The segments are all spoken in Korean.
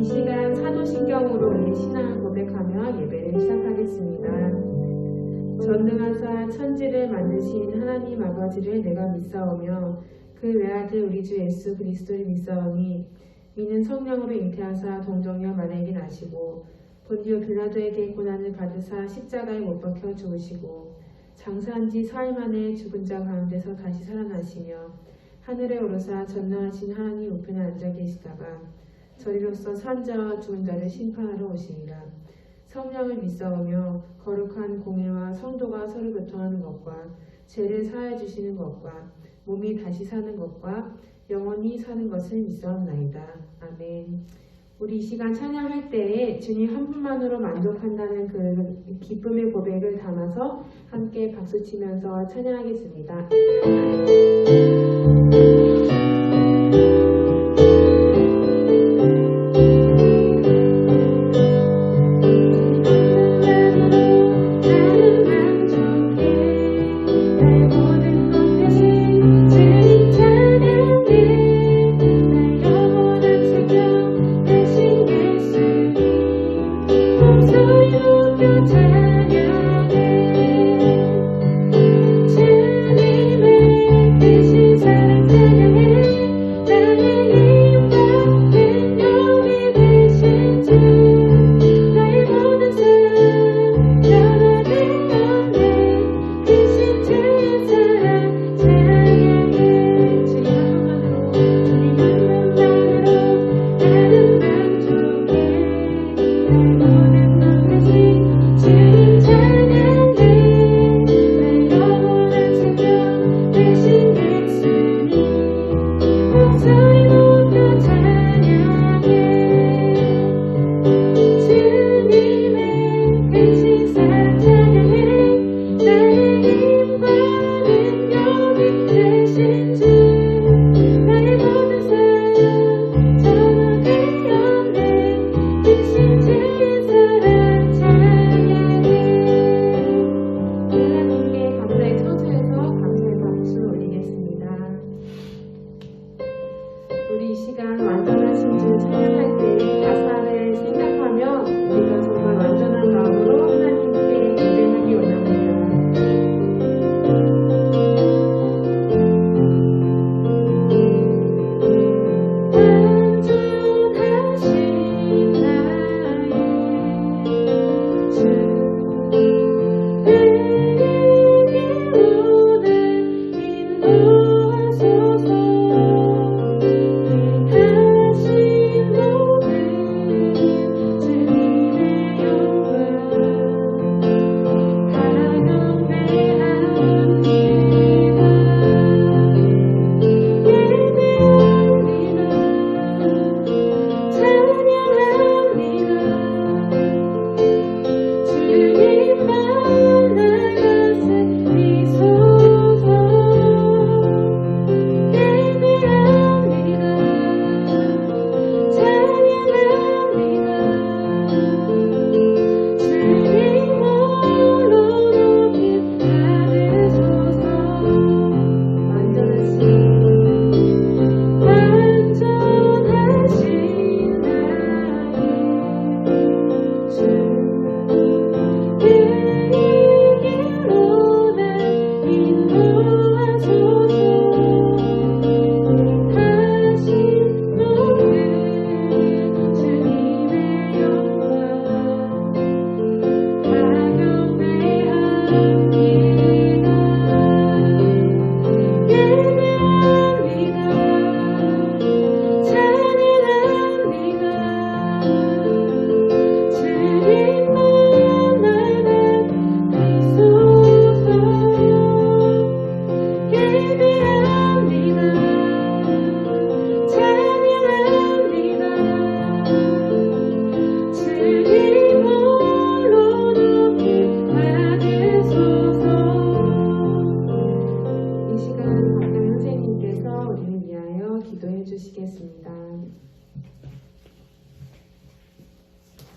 시간 사도신경으로 우리 신앙을 고백하며 예배를 시작하겠습니다. 전능하사 천지를 만드신 하나님 아버지를 내가 믿사오며 그 외아들 우리 주 예수 그리스도를 믿사오니 이는 성령으로 잉태하사 동정녀 마리아에게 나시고 본디오 빌라도에게 고난을 받으사 십자가에 못 박혀 죽으시고 장사한 지 사흘 만에 죽은 자 가운데서 다시 살아나시며 하늘에 오르사 전능하신 하나님 우편에 앉아 계시다가 저리로서 산 자와 죽은 자를 심판하러 오시리라. 성령을 믿사오며 거룩한 공회와 성도가 서로 교통하는 것과 죄를 사하여 주시는 것과 몸이 다시 사는 것과 영원히 사는 것을 믿사옵나이다. 아멘. 우리 이 시간 찬양할 때에 주님 한 분만으로 만족한다는 그 기쁨의 고백을 담아서 함께 박수치면서 찬양하겠습니다.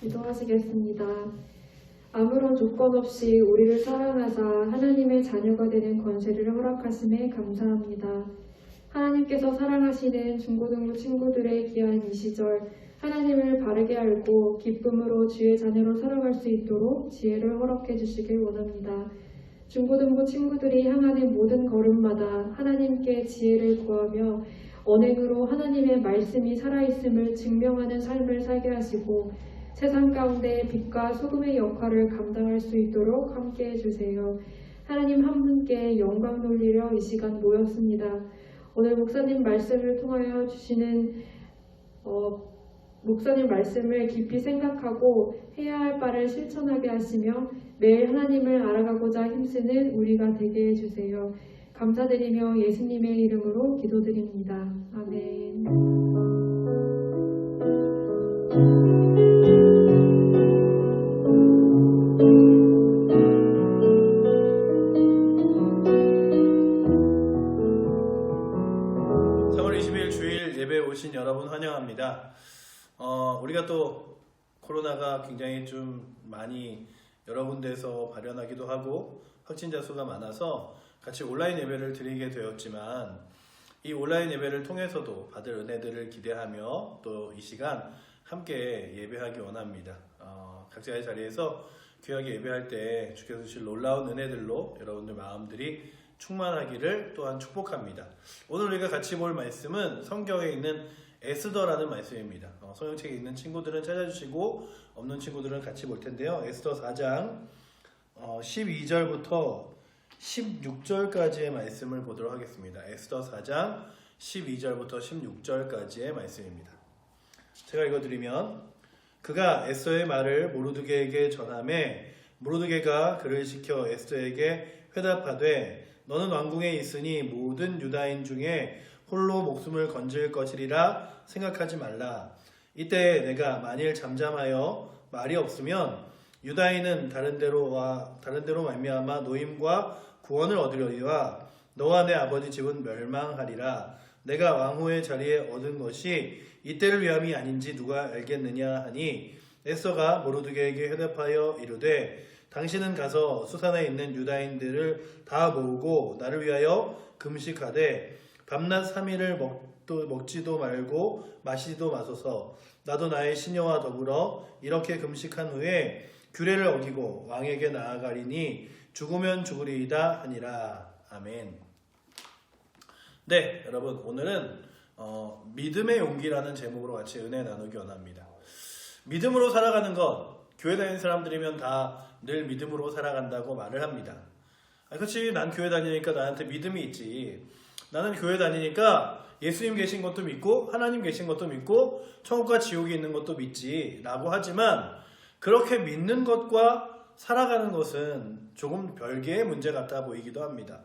기도하시겠습니다. 아무런 조건 없이 우리를 사랑하사 하나님의 자녀가 되는 권세를 허락하심에 감사합니다. 하나님께서 사랑하시는 중고등부 친구들의 귀한 이 시절 하나님을 바르게 알고 기쁨으로 주의 자녀로 살아갈 수 있도록 지혜를 허락해 주시길 원합니다. 중고등부 친구들이 향하는 모든 걸음마다 하나님께 지혜를 구하며 언행으로 하나님의 말씀이 살아있음을 증명하는 삶을 살게 하시고 세상 가운데 빛과 소금의 역할을 감당할 수 있도록 함께해 주세요. 하나님 한 분께 영광 돌리려 이 시간 모였습니다. 오늘 목사님 말씀을 통하여 주시는 목사님 말씀을 깊이 생각하고 해야 할 바를 실천하게 하시며 매일 하나님을 알아가고자 힘쓰는 우리가 되게 해주세요. 감사드리며 예수님의 이름으로 기도드립니다. 아멘. 예배에 오신 여러분 환영합니다. 우리가 또 코로나가 굉장히 좀 많이 여러 군데에서 발현하기도 하고 확진자 수가 많아서 같이 온라인 예배를 드리게 되었지만 이 온라인 예배를 통해서도 받을 은혜들을 기대하며 또 이 시간 함께 예배하기 원합니다. 각자의 자리에서 귀하게 예배할 때 주께서 주실 놀라운 은혜들로 여러분들 마음들이 충만하기를 또한 축복합니다. 오늘 우리가 같이 볼 말씀은 성경에 있는 에스더라는 말씀입니다. 성경책에 있는 친구들은 찾아주시고 없는 친구들은 같이 볼 텐데요. 에스더 4장 12절부터 16절까지의 말씀을 보도록 하겠습니다. 에스더 4장 12절부터 16절까지의 말씀입니다. 제가 읽어드리면 그가 에스더의 말을 모르드게에게 전하매 모르드게가 그를 시켜 에스더에게 회답하되 너는 왕궁에 있으니 모든 유다인 중에 홀로 목숨을 건질 것이리라 생각하지 말라. 이때 내가 만일 잠잠하여 말이 없으면 유다인은 다른 데로 말미암아 노임과 구원을 얻으려니와 너와 내 아버지 집은 멸망하리라. 내가 왕후의 자리에 얻은 것이 이때를 위함이 아닌지 누가 알겠느냐 하니 에스더가 모르드게에게 회답하여 이르되 당신은 가서 수산에 있는 유다인들을 다 모으고 나를 위하여 금식하되 밤낮 3일을 먹지도 말고 마시지도 마소서. 나도 나의 시녀와 더불어 이렇게 금식한 후에 규례를 어기고 왕에게 나아가리니 죽으면 죽으리이다 하니라. 아멘. 네, 여러분 오늘은 믿음의 용기라는 제목으로 같이 은혜 나누기 원합니다. 믿음으로 살아가는 것, 교회 다니는 사람들이면 다 늘 믿음으로 살아간다고 말을 합니다. 그렇지, 난 교회 다니니까 나한테 믿음이 있지. 나는 교회 다니니까 예수님 계신 것도 믿고 하나님 계신 것도 믿고 천국과 지옥이 있는 것도 믿지 라고 하지만 그렇게 믿는 것과 살아가는 것은 조금 별개의 문제 같아 보이기도 합니다.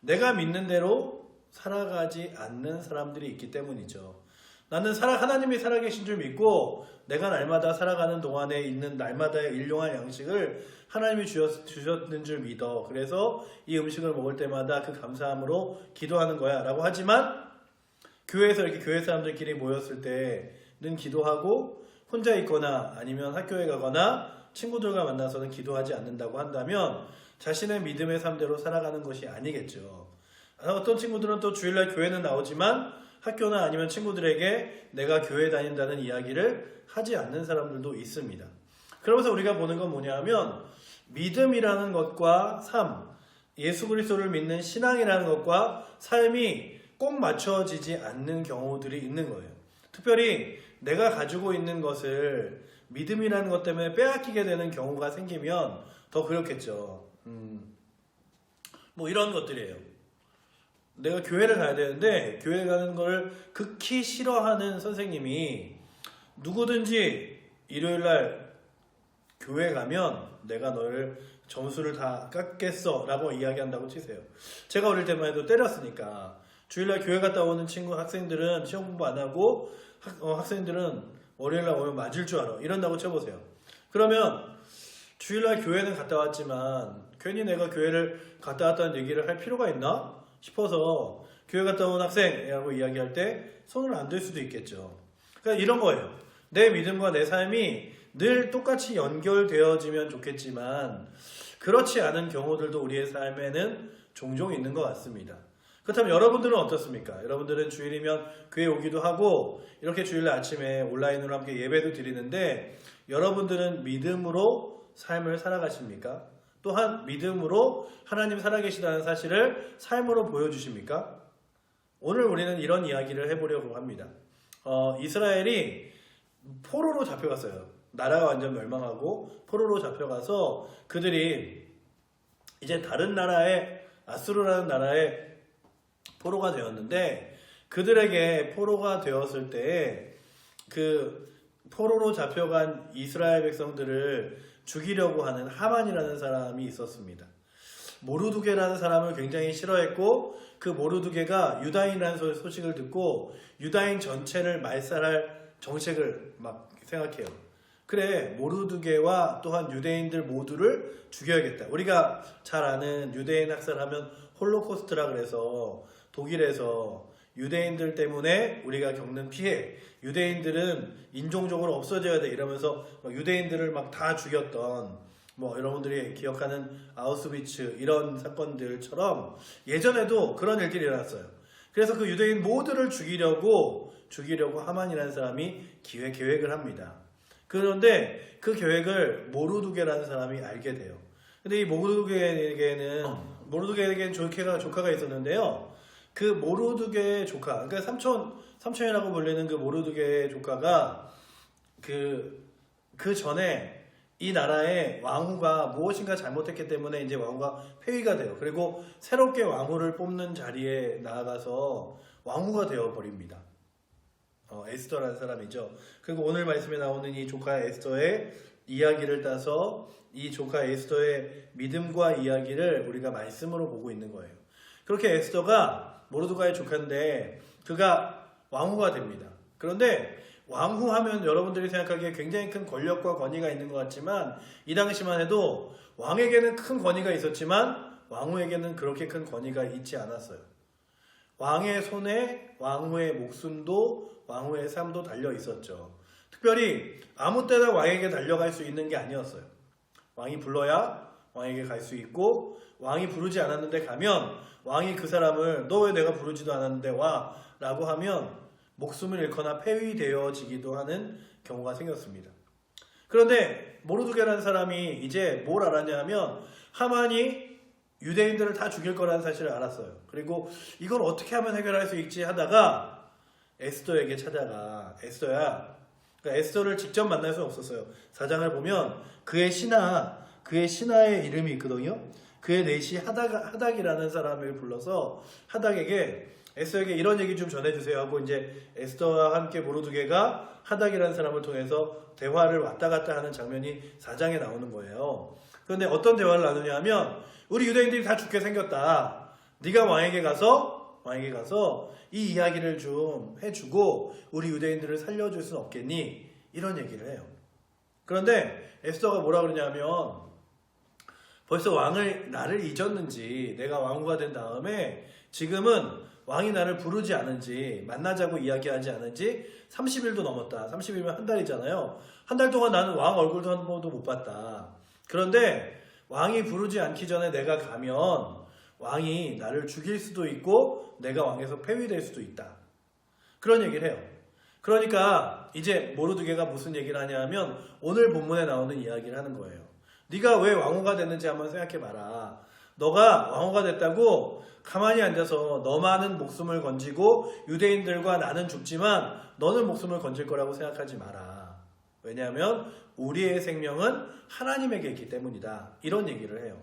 내가 믿는 대로 살아가지 않는 사람들이 있기 때문이죠. 나는 하나님이 살아계신 줄 믿고 내가 날마다 살아가는 동안에 있는 날마다의 일용할 양식을 하나님이 주셨는 줄 믿어. 그래서 이 음식을 먹을 때마다 그 감사함으로 기도하는 거야 라고 하지만 교회에서 이렇게 교회 사람들끼리 모였을 때는 기도하고 혼자 있거나 아니면 학교에 가거나 친구들과 만나서는 기도하지 않는다고 한다면 자신의 믿음의 삶대로 살아가는 것이 아니겠죠. 어떤 친구들은 또 주일날 교회는 나오지만 학교나 아니면 친구들에게 내가 교회 다닌다는 이야기를 하지 않는 사람들도 있습니다. 그러면서 우리가 보는 건 뭐냐 하면 믿음이라는 것과 삶, 예수 그리스도를 믿는 신앙이라는 것과 삶이 꼭 맞춰지지 않는 경우들이 있는 거예요. 특별히 내가 가지고 있는 것을 믿음이라는 것 때문에 빼앗기게 되는 경우가 생기면 더 그렇겠죠. 뭐 이런 것들이에요. 내가 교회를 가야 되는데 교회 가는 걸 극히 싫어하는 선생님이 누구든지 일요일날 교회 가면 내가 너를 점수를 다 깎겠어 라고 이야기한다고 치세요. 제가 어릴 때만 해도 때렸으니까 주일날 교회 갔다 오는 학생들은 시험 공부 안 하고 학생들은 월요일날 오면 맞을 줄 알아 이런다고 쳐보세요. 그러면 주일날 교회는 갔다 왔지만 괜히 내가 교회를 갔다 왔다는 얘기를 할 필요가 있나 싶어서 교회 갔다 온 학생이라고 이야기할 때 손을 안 들 수도 있겠죠. 그러니까 이런 거예요. 내 믿음과 내 삶이 늘 똑같이 연결되어지면 좋겠지만 그렇지 않은 경우들도 우리의 삶에는 종종 있는 것 같습니다. 그렇다면 여러분들은 어떻습니까? 여러분들은 주일이면 교회 오기도 하고 이렇게 주일날 아침에 온라인으로 함께 예배도 드리는데 여러분들은 믿음으로 삶을 살아가십니까? 또한 믿음으로 하나님 살아계시다는 사실을 삶으로 보여주십니까? 오늘 우리는 이런 이야기를 해보려고 합니다. 이스라엘이 포로로 잡혀갔어요. 나라가 완전 멸망하고 포로로 잡혀가서 그들이 이제 다른 나라의 아수르라는 나라의 포로가 되었는데 그들에게 포로가 되었을 때 그 포로로 잡혀간 이스라엘 백성들을 죽이려고 하는 하만이라는 사람이 있었습니다. 모르두게라는 사람을 굉장히 싫어했고 그 모르두게가 유다인이라는 소식을 듣고 유다인 전체를 말살할 정책을 막 생각해요. 그래, 모르두게와 또한 유대인들 모두를 죽여야겠다. 우리가 잘 아는 유대인 학살하면 홀로코스트라 그래서 독일에서 유대인들 때문에 우리가 겪는 피해, 유대인들은 인종적으로 없어져야 돼 이러면서 유대인들을 막 다 죽였던 여러분들이 기억하는 아우슈비츠 이런 사건들처럼 예전에도 그런 일들이 일어났어요. 그래서 그 유대인 모두를 죽이려고 하만이라는 사람이 계획을 합니다. 그런데 그 계획을 모르두게라는 사람이 알게 돼요. 근데 이 모르두게에게는 조카가 있었는데요. 그 모르두게의 조카, 그러니까 삼촌이라고 불리는 그 모르두게의 조카가 그 전에 이 나라의 왕후가 무엇인가 잘못했기 때문에 이제 왕후가 폐위가 돼요. 그리고 새롭게 왕후를 뽑는 자리에 나아가서 왕후가 되어 버립니다. 에스더라는 사람이죠. 그리고 오늘 말씀에 나오는 이 조카 에스더의 이야기를 따서 이 조카 에스더의 믿음과 이야기를 우리가 말씀으로 보고 있는 거예요. 그렇게 에스더가 모르드가의 조카인데 그가 왕후가 됩니다. 그런데 왕후하면 여러분들이 생각하기에 굉장히 큰 권력과 권위가 있는 것 같지만 이 당시만 해도 왕에게는 큰 권위가 있었지만 왕후에게는 그렇게 큰 권위가 있지 않았어요. 왕의 손에 왕후의 목숨도 왕후의 삶도 달려 있었죠. 특별히 아무 때나 왕에게 달려갈 수 있는 게 아니었어요. 왕이 불러야 왕에게 갈 수 있고 왕이 부르지 않았는데 가면 왕이 그 사람을 너 왜 내가 부르지도 않았는데 와 라고 하면 목숨을 잃거나 폐위되어지기도 하는 경우가 생겼습니다. 그런데 모르두게라는 사람이 이제 뭘 알았냐 하면 하만이 유대인들을 다 죽일 거라는 사실을 알았어요. 그리고 이걸 어떻게 하면 해결할 수 있지 하다가 에스더에게 찾아가. 에스더야. 그러니까 에스더를 직접 만날 수는 없었어요. 4장을 보면 그의 신하의 이름이 있거든요. 그의 내시 하닥이라는 사람을 불러서 하닥에게 에스더에게 이런 얘기 좀 전해주세요 하고 이제 에스더와 함께 모르두게가 하닥이라는 사람을 통해서 대화를 왔다 갔다 하는 장면이 4장에 나오는 거예요. 그런데 어떤 대화를 나누냐 하면 우리 유대인들이 다 죽게 생겼다. 네가 왕에게 가서 이 이야기를 좀 해주고 우리 유대인들을 살려줄 수는 없겠니? 이런 얘기를 해요. 그런데 에스더가 뭐라 그러냐면 벌써 나를 잊었는지 내가 왕후가 된 다음에 지금은 왕이 나를 부르지 않은지 만나자고 이야기하지 않은지 30일도 넘었다. 30일이면 한 달이잖아요. 한 달 동안 나는 왕 얼굴도 한 번도 못 봤다. 그런데 왕이 부르지 않기 전에 내가 가면 왕이 나를 죽일 수도 있고 내가 왕에서 폐위될 수도 있다. 그런 얘기를 해요. 그러니까 이제 모르두게가 무슨 얘기를 하냐 하면 오늘 본문에 나오는 이야기를 하는 거예요. 네가 왜 왕후가 됐는지 한번 생각해봐라. 너가 왕후가 됐다고 가만히 앉아서 너만은 목숨을 건지고 유대인들과 나는 죽지만 너는 목숨을 건질 거라고 생각하지 마라. 왜냐하면 우리의 생명은 하나님에게 있기 때문이다. 이런 얘기를 해요.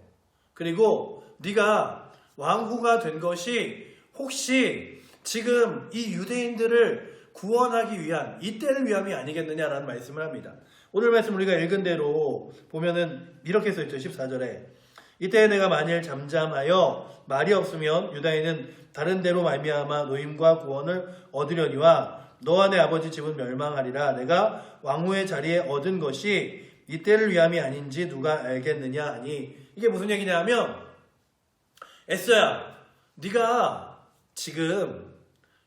그리고 네가 왕후가 된 것이 혹시 지금 이 유대인들을 구원하기 위한 이때를 위함이 아니겠느냐라는 말씀을 합니다. 오늘 말씀 우리가 읽은 대로 보면은 이렇게 써있죠. 14절에 이때 내가 만일 잠잠하여 말이 없으면 유다인은 다른 데로 말미암아 노임과 구원을 얻으려니와 너와 내 아버지 집은 멸망하리라. 내가 왕후의 자리에 얻은 것이 이때를 위함이 아닌지 누가 알겠느냐 하니 이게 무슨 얘기냐 하면 에스더야 네가 지금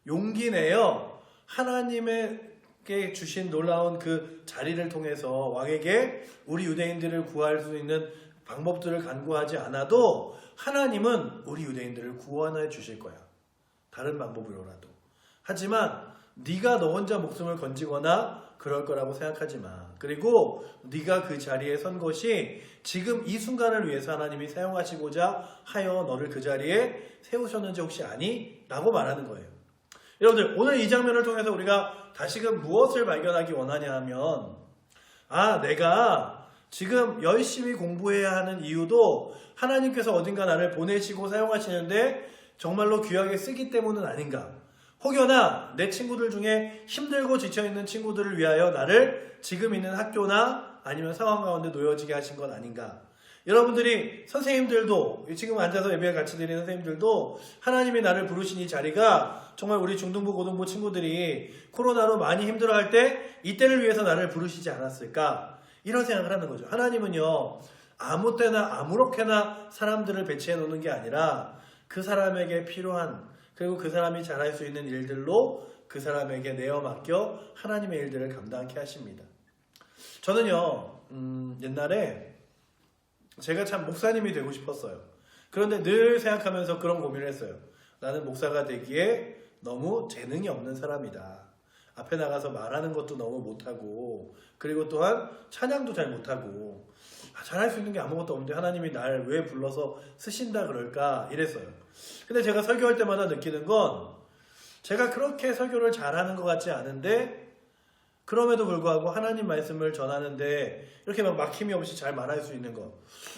용기 내어 하나님에게 주신 놀라운 그 자리를 통해서 왕에게 우리 유대인들을 구할 수 있는 방법들을 간구하지 않아도 하나님은 우리 유대인들을 구원해 주실 거야. 다른 방법으로라도. 하지만 네가 너 혼자 목숨을 건지거나 그럴 거라고 생각하지 마. 그리고 네가 그 자리에 선 것이 지금 이 순간을 위해서 하나님이 사용하시고자 하여 너를 그 자리에 세우셨는지 혹시 아니? 라고 말하는 거예요. 여러분들, 오늘 이 장면을 통해서 우리가 다시금 무엇을 발견하기 원하냐 하면, 내가 지금 열심히 공부해야 하는 이유도 하나님께서 어딘가 나를 보내시고 사용하시는데 정말로 귀하게 쓰기 때문은 아닌가? 혹여나 내 친구들 중에 힘들고 지쳐있는 친구들을 위하여 나를 지금 있는 학교나 아니면 상황 가운데 놓여지게 하신 건 아닌가? 여러분들이 선생님들도, 지금 앉아서 예배를 같이 드리는 선생님들도 하나님이 나를 부르신 이 자리가 정말 우리 중등부, 고등부 친구들이 코로나로 많이 힘들어할 때 이때를 위해서 나를 부르시지 않았을까? 이런 생각을 하는 거죠. 하나님은요, 아무 때나 아무렇게나 사람들을 배치해 놓는 게 아니라 그 사람에게 필요한, 그리고 그 사람이 잘할 수 있는 일들로 그 사람에게 내어 맡겨 하나님의 일들을 감당케 하십니다. 저는요, 옛날에 제가 참 목사님이 되고 싶었어요. 그런데 늘 생각하면서 그런 고민을 했어요. 나는 목사가 되기에 너무 재능이 없는 사람이다. 앞에 나가서 말하는 것도 너무 못하고, 그리고 또한 찬양도 잘 못하고, 잘할 수 있는 게 아무것도 없는데 하나님이 날 왜 불러서 쓰신다 그럴까 이랬어요. 근데 제가 설교할 때마다 느끼는 건, 제가 그렇게 설교를 잘하는 것 같지 않은데 그럼에도 불구하고 하나님 말씀을 전하는데 이렇게 막 막힘이 없이 잘 말할 수 있는 것.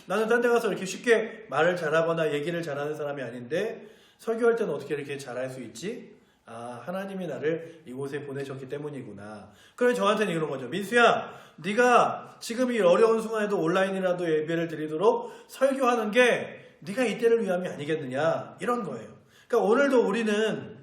나는 딴 데 가서 이렇게 쉽게 말을 잘하거나 얘기를 잘하는 사람이 아닌데 설교할 때는 어떻게 이렇게 잘할 수 있지? 하나님이 나를 이곳에 보내셨기 때문이구나. 그래서 저한테는 이런 거죠. 민수야, 네가 지금 이 어려운 순간에도 온라인이라도 예배를 드리도록 설교하는 게 네가 이때를 위함이 아니겠느냐, 이런 거예요. 그러니까 오늘도 우리는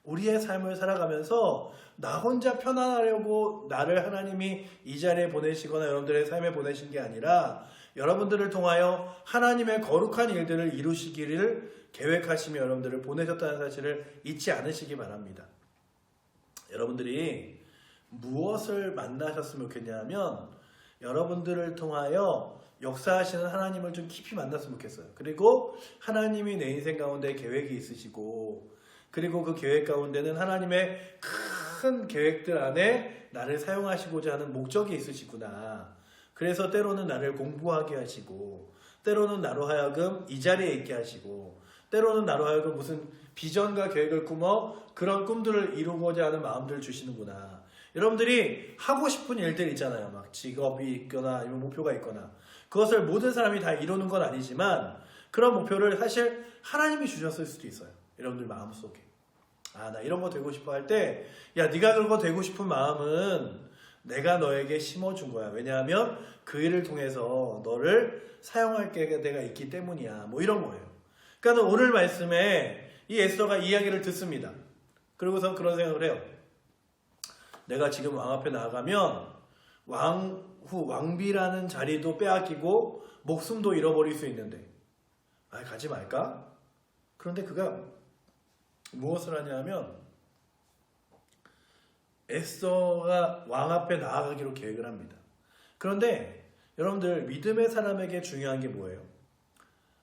우리의 삶을 살아가면서 나 혼자 편안하려고 나를 하나님이 이 자리에 보내시거나 여러분들의 삶에 보내신 게 아니라 여러분들을 통하여 하나님의 거룩한 일들을 이루시기를 계획하시며 여러분들을 보내셨다는 사실을 잊지 않으시기 바랍니다. 여러분들이 무엇을 만나셨으면 좋겠냐 하면 여러분들을 통하여 역사하시는 하나님을 좀 깊이 만났으면 좋겠어요. 그리고 하나님이 내 인생 가운데 계획이 있으시고, 그리고 그 계획 가운데는 하나님의 큰 계획들 안에 나를 사용하시고자 하는 목적이 있으시구나. 그래서 때로는 나를 공부하게 하시고, 때로는 나로 하여금 이 자리에 있게 하시고, 때로는 나로 하여금 무슨 비전과 계획을 꾸며 그런 꿈들을 이루고자 하는 마음들을 주시는구나. 여러분들이 하고 싶은 일들 있잖아요. 막 직업이 있거나 아니면 목표가 있거나, 그것을 모든 사람이 다 이루는 건 아니지만 그런 목표를 사실 하나님이 주셨을 수도 있어요. 여러분들 마음속에. 나 이런 거 되고 싶어 할 때, 야, 네가 그거 되고 싶은 마음은 내가 너에게 심어준 거야. 왜냐하면 그 일을 통해서 너를 사용할 때가 있기 때문이야. 뭐 이런 거예요. 그러니까 오늘 말씀에 이 에스더가 이야기를 듣습니다. 그러고서 그런 생각을 해요. 내가 지금 왕 앞에 나아가면 왕비라는 자리도 빼앗기고 목숨도 잃어버릴 수 있는데 가지 말까? 그런데 그가 무엇을 하냐 하면 에스더가 왕 앞에 나아가기로 계획을 합니다. 그런데 여러분들, 믿음의 사람에게 중요한 게 뭐예요?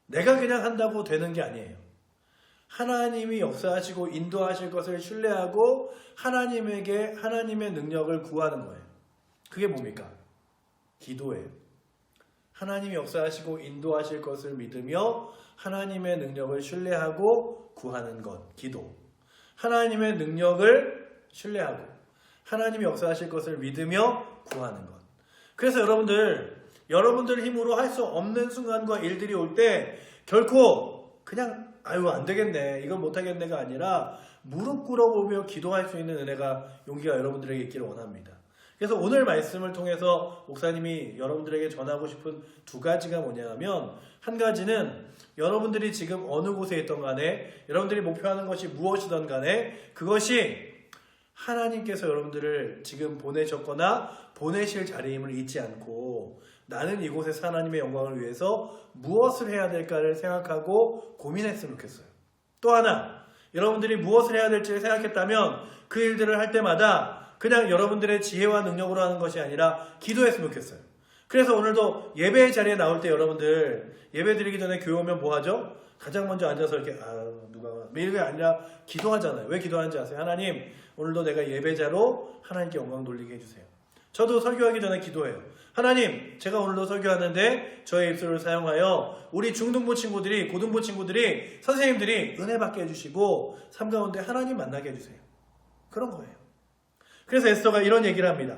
내가 그냥 한다고 되는 게 아니에요. 하나님이 역사하시고 인도하실 것을 신뢰하고 하나님에게 하나님의 능력을 구하는 거예요. 그게 뭡니까? 기도예요. 하나님이 역사하시고 인도하실 것을 믿으며 하나님의 능력을 신뢰하고 구하는 것, 기도. 하나님의 능력을 신뢰하고 하나님이 역사하실 것을 믿으며 구하는 것. 그래서 여러분들 힘으로 할 수 없는 순간과 일들이 올 때 결코 그냥 안 되겠네, 이건 못하겠네가 아니라 무릎 꿇어보며 기도할 수 있는 은혜가, 용기가 여러분들에게 있기를 원합니다. 그래서 오늘 말씀을 통해서 목사님이 여러분들에게 전하고 싶은 두 가지가 뭐냐 하면, 한 가지는 여러분들이 지금 어느 곳에 있던 간에 여러분들이 목표하는 것이 무엇이든 간에 그것이 하나님께서 여러분들을 지금 보내셨거나 보내실 자리임을 잊지 않고, 나는 이곳에서 하나님의 영광을 위해서 무엇을 해야 될까를 생각하고 고민했으면 좋겠어요. 또 하나, 여러분들이 무엇을 해야 될지를 생각했다면 그 일들을 할 때마다 그냥 여러분들의 지혜와 능력으로 하는 것이 아니라 기도했으면 좋겠어요. 그래서 오늘도 예배의 자리에 나올 때 여러분들 예배 드리기 전에 교회 오면 뭐 하죠? 가장 먼저 앉아서 이렇게 누가 이게 아니라 기도하잖아요. 왜 기도하는지 아세요? 하나님, 오늘도 내가 예배자로 하나님께 영광 돌리게 해주세요. 저도 설교하기 전에 기도해요. 하나님, 제가 오늘도 설교하는데 저의 입술을 사용하여 우리 중등부 친구들이, 고등부 친구들이, 선생님들이 은혜 받게 해주시고 삶 가운데 하나님 만나게 해주세요. 그런 거예요. 그래서 에스더가 이런 얘기를 합니다.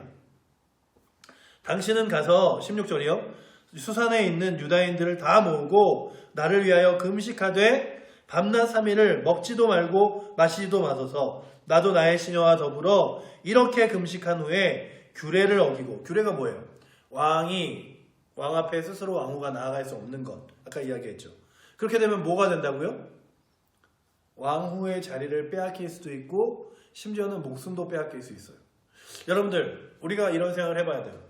당신은 가서 16절이요. 수산에 있는 유다인들을 다 모으고 나를 위하여 금식하되 밤낮 3일을 먹지도 말고 마시지도 마소서. 나도 나의 시녀와 더불어 이렇게 금식한 후에 규례를 어기고, 규례가 뭐예요? 왕 앞에 스스로 왕후가 나아갈 수 없는 것. 아까 이야기했죠. 그렇게 되면 뭐가 된다고요? 왕후의 자리를 빼앗길 수도 있고 심지어는 목숨도 빼앗길 수 있어요. 여러분들, 우리가 이런 생각을 해봐야 돼요.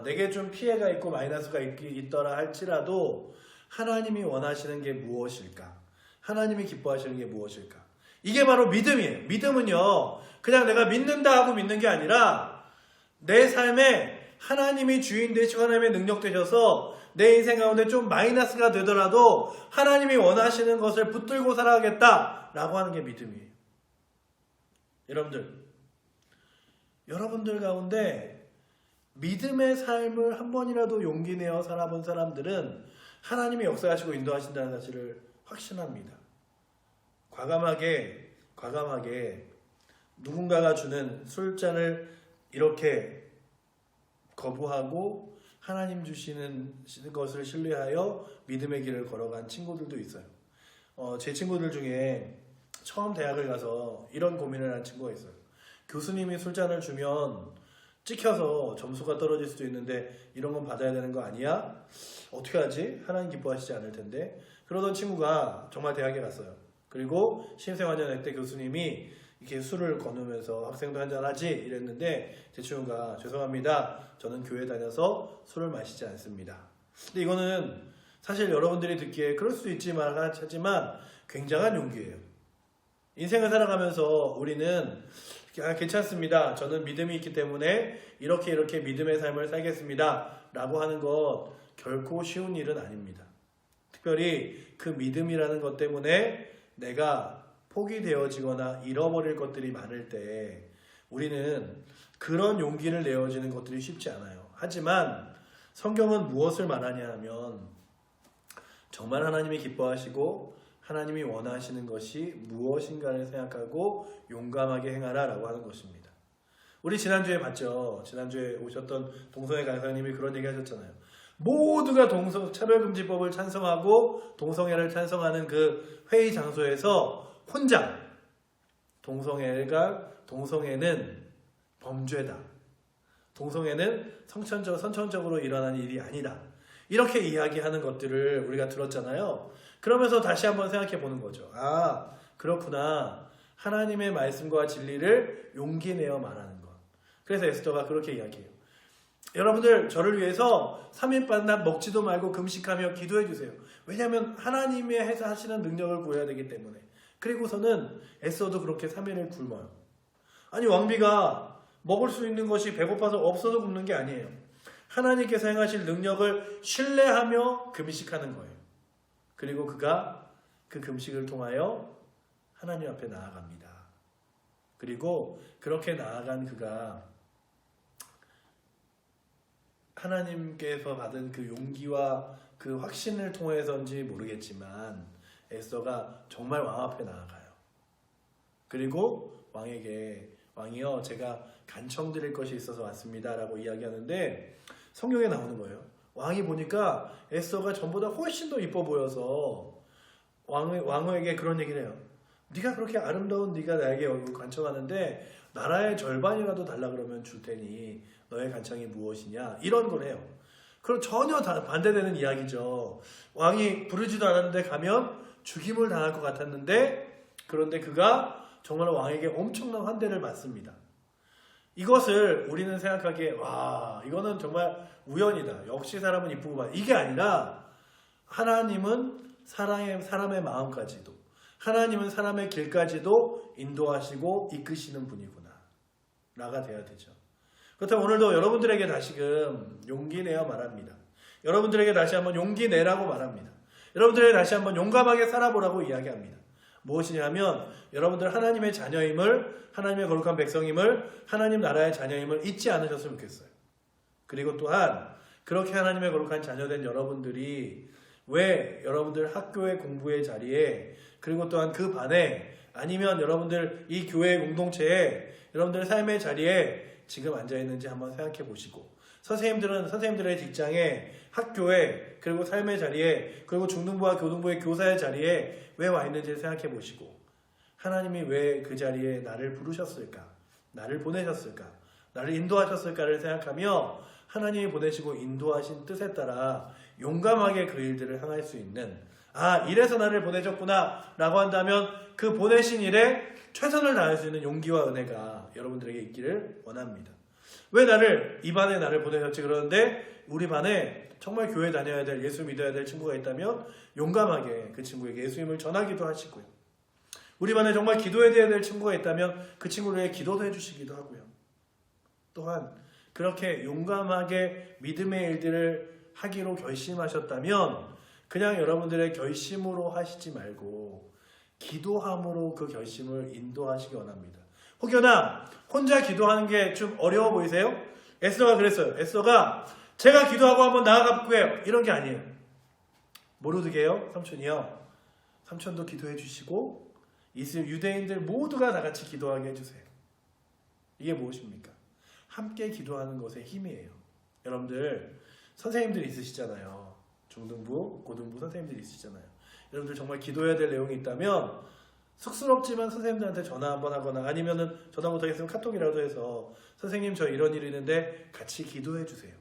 내게 좀 피해가 있고 마이너스가 있더라 할지라도 하나님이 원하시는 게 무엇일까? 하나님이 기뻐하시는 게 무엇일까? 이게 바로 믿음이에요. 믿음은요, 그냥 내가 믿는다 하고 믿는 게 아니라 내 삶에 하나님이 주인 되시고 하나님의 능력 되셔서 내 인생 가운데 좀 마이너스가 되더라도 하나님이 원하시는 것을 붙들고 살아가겠다라고 하는 게 믿음이에요. 여러분들 가운데 믿음의 삶을 한 번이라도 용기 내어 살아본 사람들은 하나님이 역사하시고 인도하신다는 사실을 확신합니다. 과감하게 누군가가 주는 술잔을 이렇게 거부하고 하나님 주시는 것을 신뢰하여 믿음의 길을 걸어간 친구들도 있어요. 제 친구들 중에 처음 대학을 가서 이런 고민을 한 친구가 있어요. 교수님이 술잔을 주면 찍혀서 점수가 떨어질 수도 있는데 이런 건 받아야 되는 거 아니야? 어떻게 하지? 하나님 기뻐하시지 않을 텐데. 그러던 친구가 정말 대학에 갔어요. 그리고 신입생활연회 때 교수님이 이렇게 술을 거누면서 학생도 한잔하지? 이랬는데 제 친구가 죄송합니다. 저는 교회 다녀서 술을 마시지 않습니다. 근데 이거는 사실 여러분들이 듣기에 그럴 수도 있지만 하지만 굉장한 용기예요. 인생을 살아가면서 우리는 괜찮습니다. 저는 믿음이 있기 때문에 이렇게 믿음의 삶을 살겠습니다. 라고 하는 것 결코 쉬운 일은 아닙니다. 특별히 그 믿음이라는 것 때문에 내가 포기되어지거나 잃어버릴 것들이 많을 때 우리는 그런 용기를 내어지는 것들이 쉽지 않아요. 하지만 성경은 무엇을 말하냐 하면 정말 하나님이 기뻐하시고 하나님이 원하시는 것이 무엇인가를 생각하고 용감하게 행하라 라고 하는 것입니다. 우리 지난주에 봤죠. 지난주에 오셨던 동성애 강사님이 그런 얘기 하셨잖아요. 모두가 차별금지법을 찬성하고 동성애를 찬성하는 그 회의 장소에서 혼자 동성애는 범죄다. 동성애는 선천적으로 일어나는 일이 아니다. 이렇게 이야기하는 것들을 우리가 들었잖아요. 그러면서 다시 한번 생각해 보는 거죠. 그렇구나. 하나님의 말씀과 진리를 용기 내어 말하는 것. 그래서 에스더가 그렇게 이야기해요. 여러분들, 저를 위해서 3일 밤낮 먹지도 말고 금식하며 기도해 주세요. 왜냐하면 하나님의 해서 하시는 능력을 구해야 되기 때문에. 그리고서는 에스더도 그렇게 3일을 굶어요. 아니, 왕비가 먹을 수 있는 것이 배고파서 없어서 굶는 게 아니에요. 하나님께서 행하실 능력을 신뢰하며 금식하는 거예요. 그리고 그가 그 금식을 통하여 하나님 앞에 나아갑니다. 그리고 그렇게 나아간 그가 하나님께서 받은 그 용기와 그 확신을 통해서인지 모르겠지만 에스더가 정말 왕 앞에 나아가요. 그리고 왕이여, 제가 간청드릴 것이 있어서 왔습니다 라고 이야기하는데 성경에 나오는 거예요. 왕이 보니까 에스더가 전보다 훨씬 더 이뻐 보여서 왕후에게 그런 얘기를 해요. 네가 그렇게 아름다운 네가 나에게 간청하는데 나라의 절반이라도 달라 그러면 줄 테니 너의 간청이 무엇이냐, 이런 걸 해요. 그럼 전혀 반대되는 이야기죠. 왕이 부르지도 않았는데 가면 죽임을 당할 것 같았는데 그런데 그가 정말 왕에게 엄청난 환대를 받습니다. 이것을 우리는 생각하기에 이거는 정말 우연이다. 역시 사람은 이쁘구만. 이게 아니라 하나님은 사람의 마음까지도, 하나님은 사람의 길까지도 인도하시고 이끄시는 분이구나 라가 돼야 되죠. 그렇다면 오늘도 여러분들에게 다시금 용기 내어 말합니다. 여러분들에게 다시 한번 용기 내라고 말합니다. 여러분들에게 다시 한번 용감하게 살아보라고 이야기합니다. 무엇이냐면 여러분들 하나님의 자녀임을, 하나님의 거룩한 백성임을, 하나님 나라의 자녀임을 잊지 않으셨으면 좋겠어요. 그리고 또한 그렇게 하나님의 거룩한 자녀된 여러분들이 왜 여러분들 학교의 공부의 자리에, 그리고 또한 그 반에, 아니면 여러분들 이 교회 공동체에, 여러분들 삶의 자리에 지금 앉아있는지 한번 생각해 보시고, 선생님들은 선생님들의 직장에, 학교에, 그리고 삶의 자리에, 그리고 중등부와 고등부의 교사의 자리에 왜 와 있는지를 생각해 보시고, 하나님이 왜 그 자리에 나를 부르셨을까? 나를 보내셨을까? 나를 인도하셨을까를 생각하며 하나님이 보내시고 인도하신 뜻에 따라 용감하게 그 일들을 향할 수 있는, 이래서 나를 보내셨구나 라고 한다면 그 보내신 일에 최선을 다할 수 있는 용기와 은혜가 여러분들에게 있기를 원합니다. 왜 이 반에 나를 보내셨지? 그러는데 우리 반에 정말 교회 다녀야 될, 예수 믿어야 될 친구가 있다면 용감하게 그 친구에게 예수님을 전하기도 하시고요. 우리 반에 정말 기도해야 될 친구가 있다면 그 친구를 위해 기도도 해주시기도 하고요. 또한 그렇게 용감하게 믿음의 일들을 하기로 결심하셨다면 그냥 여러분들의 결심으로 하시지 말고 기도함으로 그 결심을 인도하시기 원합니다. 혹여나 혼자 기도하는 게 좀 어려워 보이세요? 에스더가 그랬어요. 에스더가 제가 기도하고 한번 나아가 볼게요. 이런 게 아니에요. 모르드게요? 삼촌이요. 삼촌도 기도해 주시고 유대인들 모두가 다 같이 기도하게 해주세요. 이게 무엇입니까? 함께 기도하는 것의 힘이에요. 여러분들 선생님들 있으시잖아요. 중등부, 고등부 선생님들이 있으시잖아요. 여러분들 정말 기도해야 될 내용이 있다면 쑥스럽지만 선생님들한테 전화 한번 하거나 아니면은 전화 못하겠으면 카톡이라도 해서 선생님 저 이런 일이 있는데 같이 기도해 주세요.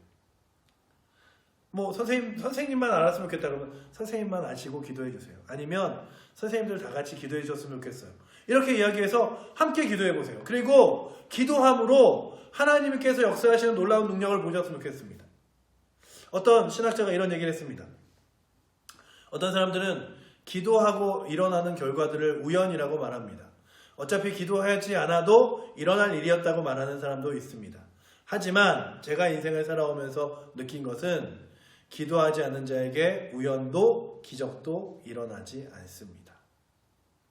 뭐 선생님만 알았으면 좋겠다 그러면 선생님만 아시고 기도해 주세요. 아니면 선생님들 다 같이 기도해 주셨으면 좋겠어요. 이렇게 이야기해서 함께 기도해 보세요. 그리고 기도함으로 하나님께서 역사하시는 놀라운 능력을 보셨으면 좋겠습니다. 어떤 신학자가 이런 얘기를 했습니다. 어떤 사람들은 기도하고 일어나는 결과들을 우연이라고 말합니다. 어차피 기도하지 않아도 일어날 일이었다고 말하는 사람도 있습니다. 하지만 제가 인생을 살아오면서 느낀 것은 기도하지 않는 자에게 우연도 기적도 일어나지 않습니다.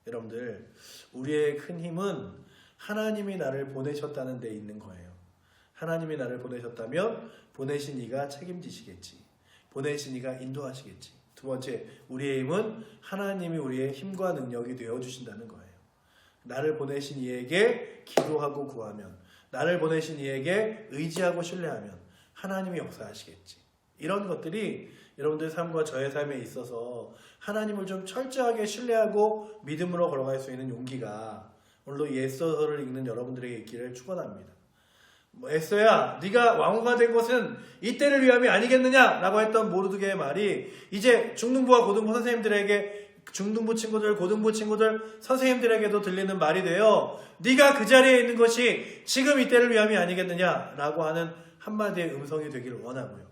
여러분들, 우리의 큰 힘은 하나님이 나를 보내셨다는 데 있는 거예요. 하나님이 나를 보내셨다면 보내신 이가 책임지시겠지. 보내신 이가 인도하시겠지. 두 번째, 우리의 힘은 하나님이 우리의 힘과 능력이 되어주신다는 거예요. 나를 보내신 이에게 기도하고 구하면, 나를 보내신 이에게 의지하고 신뢰하면 하나님이 역사하시겠지. 이런 것들이 여러분들 삶과 저의 삶에 있어서 하나님을 좀 철저하게 신뢰하고 믿음으로 걸어갈 수 있는 용기가 오늘도 이 에스더서를 읽는 여러분들에게 있기를 축원합니다. 에스더야, 네가 왕후가 된 것은 이때를 위함이 아니겠느냐 라고 했던 모르드게의 말이 이제 중등부와 고등부 선생님들에게, 중등부 친구들, 고등부 친구들, 선생님들에게도 들리는 말이 되어 네가 그 자리에 있는 것이 지금 이때를 위함이 아니겠느냐 라고 하는 한마디의 음성이 되기를 원하고요.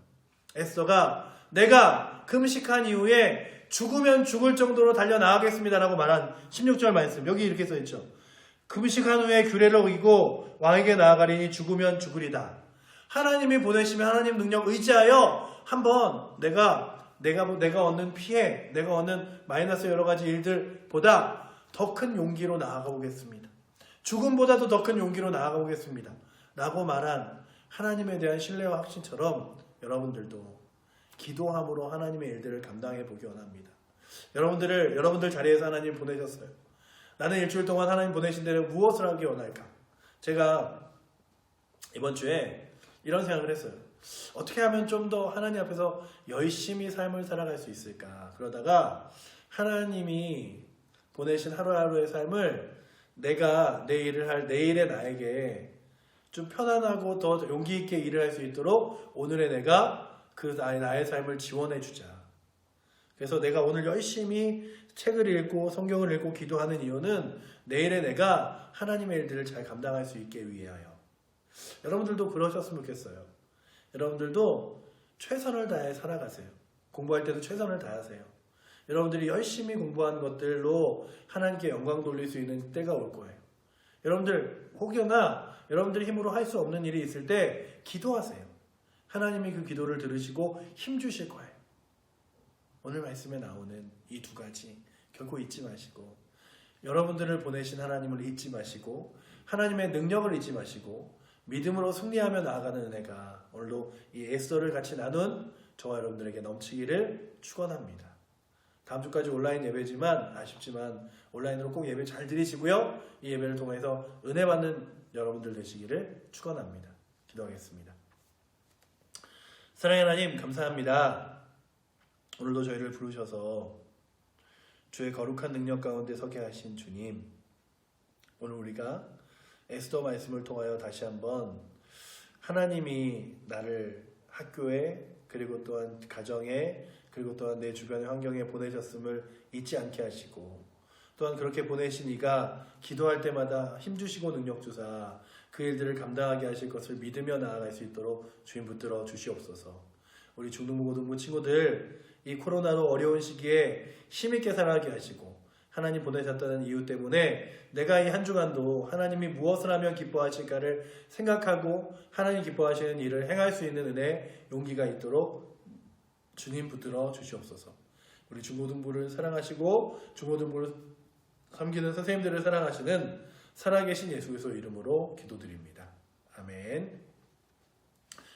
에스더가 내가 금식한 이후에 죽으면 죽을 정도로 달려나가겠습니다 라고 말한 16절 말씀, 여기 이렇게 써있죠. 금식한 후에 규례를 어기고 왕에게 나아가리니 죽으면 죽으리다. 하나님이 보내시면 하나님 능력 의지하여 한번 내가 얻는 피해, 내가 얻는 마이너스 여러 가지 일들보다 더 큰 용기로 나아가 보겠습니다. 죽음보다도 더 큰 용기로 나아가 보겠습니다. 라고 말한 하나님에 대한 신뢰와 확신처럼 여러분들도 기도함으로 하나님의 일들을 감당해 보기 원합니다. 여러분들 자리에서 하나님 보내셨어요. 나는 일주일 동안 하나님 보내신 대로 무엇을 하기 원할까? 제가 이번 주에 이런 생각을 했어요. 어떻게 하면 좀 더 하나님 앞에서 열심히 삶을 살아갈 수 있을까? 그러다가 하나님이 보내신 하루하루의 삶을 내가 내 일을 할 내일의 나에게 좀 편안하고 더 용기 있게 일을 할 수 있도록 오늘의 내가 그 나의 삶을 지원해 주자. 그래서 내가 오늘 열심히 책을 읽고 성경을 읽고 기도하는 이유는 내일의 내가 하나님의 일들을 잘 감당할 수 있게 위하여. 여러분들도 그러셨으면 좋겠어요. 여러분들도 최선을 다해 살아가세요. 공부할 때도 최선을 다하세요. 여러분들이 열심히 공부한 것들로 하나님께 영광 돌릴 수 있는 때가 올 거예요. 여러분들 혹여나 여러분들이 힘으로 할 수 없는 일이 있을 때 기도하세요. 하나님이 그 기도를 들으시고 힘 주실 거예요. 오늘 말씀에 나오는 이 두 가지 결코 잊지 마시고, 여러분들을 보내신 하나님을 잊지 마시고, 하나님의 능력을 잊지 마시고, 믿음으로 승리하며 나아가는 은혜가 오늘도 이 에스더를 같이 나눈 저와 여러분들에게 넘치기를 축원합니다. 다음 주까지 온라인 예배지만 아쉽지만 온라인으로 꼭 예배 잘 드리시고요. 이 예배를 통해서 은혜 받는 여러분들 되시기를 축원합니다. 기도하겠습니다. 사랑의 하나님, 감사합니다. 오늘도 저희를 부르셔서 주의 거룩한 능력 가운데 서게 하신 주님, 오늘 우리가 에스더 말씀을 통하여 다시 한번 하나님이 나를 학교에, 그리고 또한 가정에, 그리고 또한 내 주변의 환경에 보내셨음을 잊지 않게 하시고, 또한 그렇게 보내신 이가 기도할 때마다 힘주시고 능력 주사 그 일들을 감당하게 하실 것을 믿으며 나아갈 수 있도록 주님 붙들어 주시옵소서. 우리 중등부 고등부 친구들, 이 코로나로 어려운 시기에 힘있게 살아가게 하시고, 하나님 보내셨다는 이유 때문에 내가 이 한 주간도 하나님이 무엇을 하면 기뻐하실까를 생각하고 하나님 기뻐하시는 일을 행할 수 있는 은혜, 용기가 있도록 주님 붙들어 주시옵소서. 우리 중고등부를 사랑하시고 중고등부를 섬기는 선생님들을 사랑하시는 살아계신 예수 그리스도 이름으로 기도드립니다. 아멘.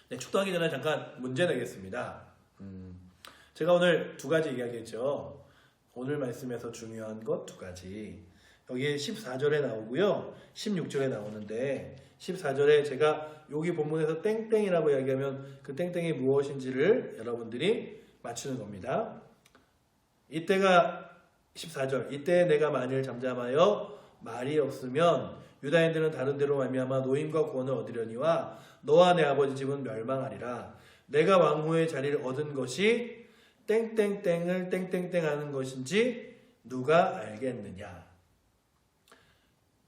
네, 축도하기 전에 잠깐 문제 내겠습니다. 제가 오늘 두 가지 이야기했죠. 오늘 말씀에서 중요한 것 두 가지. 여기에 14절에 나오고요. 16절에 나오는데, 14절에 제가 여기 본문에서 땡땡이라고 이야기하면 그 땡땡이 무엇인지를 여러분들이 맞추는 겁니다. 이때가 14절. 이때 내가 만일 잠잠하여 말이 없으면 유다인들은 다른 데로 말미암아 노임과 구원을 얻으려니와 너와 내 아버지 집은 멸망하리라. 내가 왕후의 자리를 얻은 것이 땡땡땡을 땡땡땡 하는 것인지 누가 알겠느냐.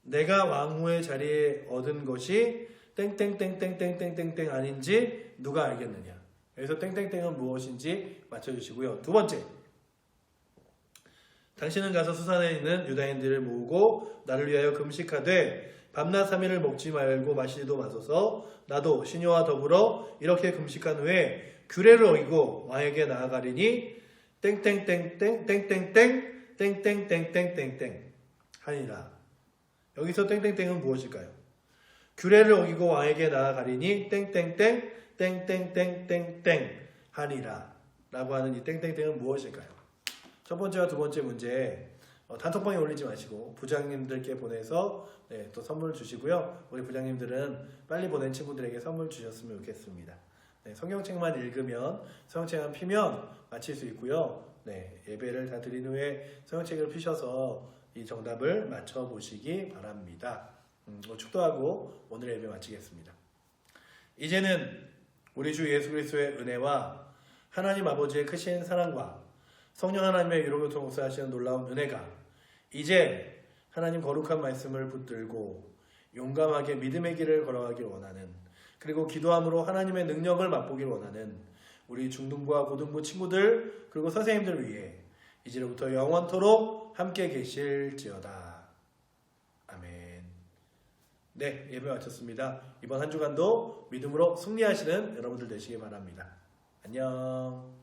내가 왕후의 자리에 얻은 것이 땡땡땡땡땡땡땡땡 아닌지 누가 알겠느냐. 그래서 땡땡땡은 무엇인지 맞춰주시고요. 두 번째, 당신은 가서 수산에 있는 유다인들을 모으고 나를 위하여 금식하되 밤낮 3일을 먹지 말고 마시지도 마소서. 나도 시녀와 더불어 이렇게 금식한 후에 규례를 어기고 왕에게 나아가리니 땡땡땡땡 땡땡땡 땡땡땡땡땡땡 하니라. 여기서 땡땡땡은 무엇일까요? 규례를 어기고 왕에게 나아가리니 땡땡땡 땡땡땡땡땡 하니라 라고 하는 이 땡땡땡은 무엇일까요? 첫 번째와 두 번째 문제 단톡방에 올리지 마시고 부장님들께 보내서 또 선물 주시고요. 우리 부장님들은 빨리 보낸 친구들에게 선물 주셨으면 좋겠습니다. 성경책만 읽으면, 성경책만 피면 마칠 수 있고요. 예배를 다 드린 후에 성경책을 피셔서 이 정답을 맞춰보시기 바랍니다. 축도하고 오늘의 예배 마치겠습니다. 이제는 우리 주 예수 그리스도의 은혜와 하나님 아버지의 크신 사랑과 성령 하나님의 위로교통 역사하시는 놀라운 은혜가 이제 하나님 거룩한 말씀을 붙들고 용감하게 믿음의 길을 걸어가길 원하는, 그리고 기도함으로 하나님의 능력을 맛보길 원하는 우리 중등부와 고등부 친구들 그리고 선생님들 위해 이제로부터 영원토록 함께 계실지어다. 아멘. 네, 예배 마쳤습니다. 이번 한 주간도 믿음으로 승리하시는 여러분들 되시기 바랍니다. 안녕.